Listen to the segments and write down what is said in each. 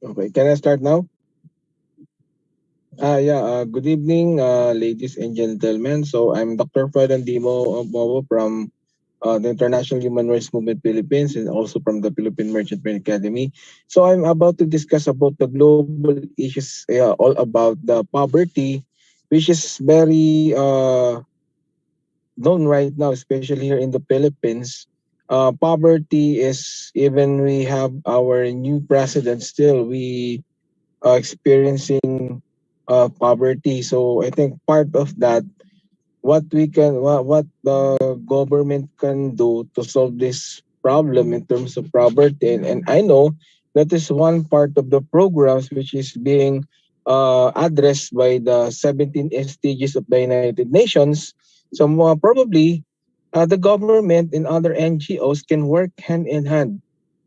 Okay, can I start now? Yeah, good evening, ladies and gentlemen. So I'm Dr. Froilan Mobo from the International Human Rights Movement Philippines and also from the Philippine Merchant Marine Academy. So I'm about to discuss about the global issues, all about the poverty, which is very known right now, especially here in the Philippines. Poverty is, even we have our new president still, we experiencing poverty. So I think part of that, what the government can do to solve this problem in terms of poverty, and I know that is one part of the programs which is being addressed by the 17 SDGs of the United Nations. So probably the government and other NGOs can work hand in hand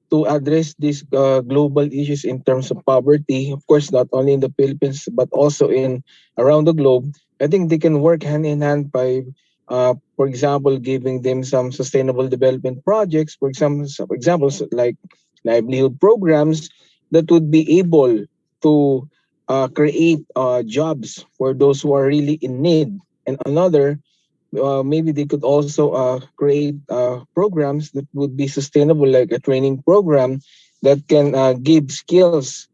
to address these global issues in terms of poverty. Of course, not only in the Philippines but also in around the globe. I think they can work hand in hand by, for example, giving them some sustainable development projects. For example, some examples like livelihood programs that would be able to create jobs for those who are really in need. And another, maybe they could also create programs that would be sustainable, like a training program that can give skills,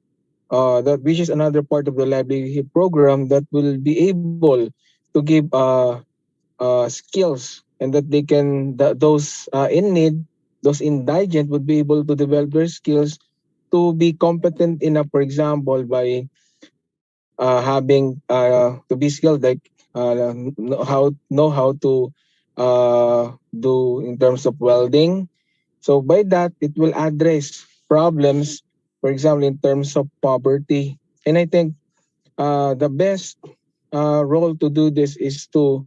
that which is another part of the livelihood program that will be able to give skills, and that they can those in need, those indigent would be able to develop their skills to be competent enough, for example, by having to be skilled, like know how to do in terms of welding. So by that, it will address problems, for example, in terms of poverty. And I think the best role to do this is to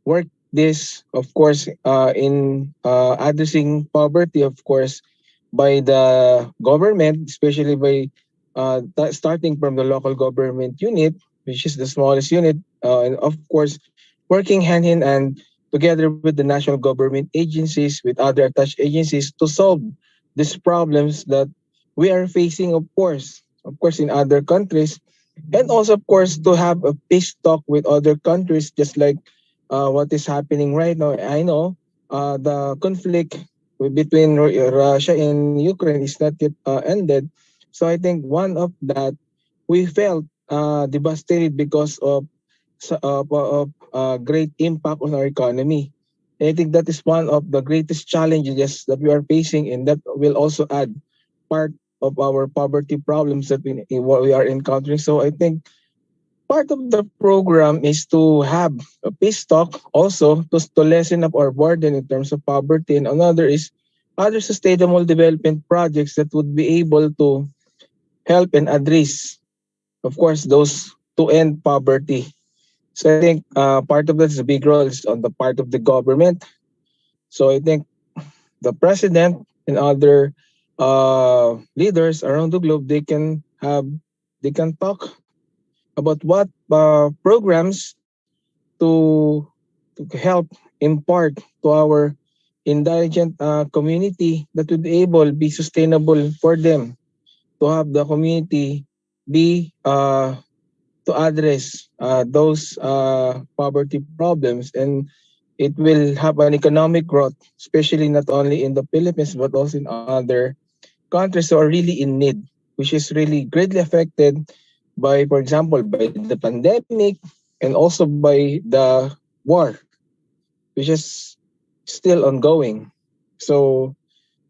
work this, of course, in addressing poverty, of course, by the government, especially by starting from the local government unit, which is the smallest unit, and of course, working hand in hand together with the national government agencies, with other attached agencies to solve these problems that we are facing, of course, in other countries, and also, of course, to have a peace talk with other countries, just like what is happening right now. I know the conflict between Russia and Ukraine is not yet ended. So I think one of that, we felt devastated because of great impact on our economy. And I think that is one of the greatest challenges that we are facing, and that will also add part of our poverty problems that what we are encountering. So I think part of the program is to have a peace talk, also to lessen up our burden in terms of poverty. And another is other sustainable development projects that would be able to help and address, of course, those to end poverty. So I think part of that is a big role is on the part of the government. So I think the president and other leaders around the globe, they can talk about what programs to to help impart to our indigent community that would able be sustainable for them, to have the community be to address those poverty problems, and it will have an economic growth, especially not only in the Philippines but also in other countries who are really in need, which is really greatly affected by, for example, by the pandemic and also by the war, which is still ongoing. So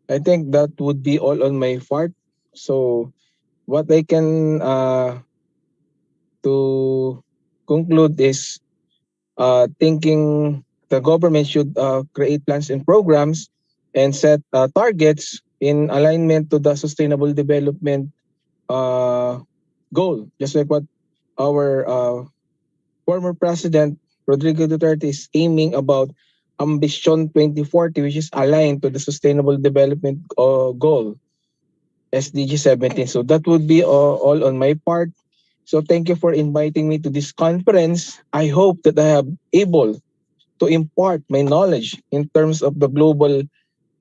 I think that would be all on my part. So what I can to conclude is thinking the government should create plans and programs and set targets in alignment to the sustainable development uh, goal, just like what our former president Rodrigo Duterte is aiming about Ambition 2040, which is aligned to the sustainable development goal, SDG 17. So that would be all on my part. So thank you for inviting me to this conference. I hope that I have able to impart my knowledge in terms of the global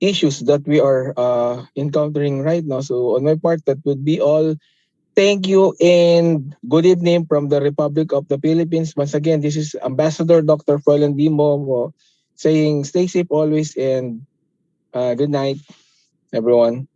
issues that we are encountering right now. So on my part, that would be all. thank you and good evening from the Republic of the Philippines. Once again, this is Ambassador Dr. Froilan Mobo saying stay safe always and good night, everyone.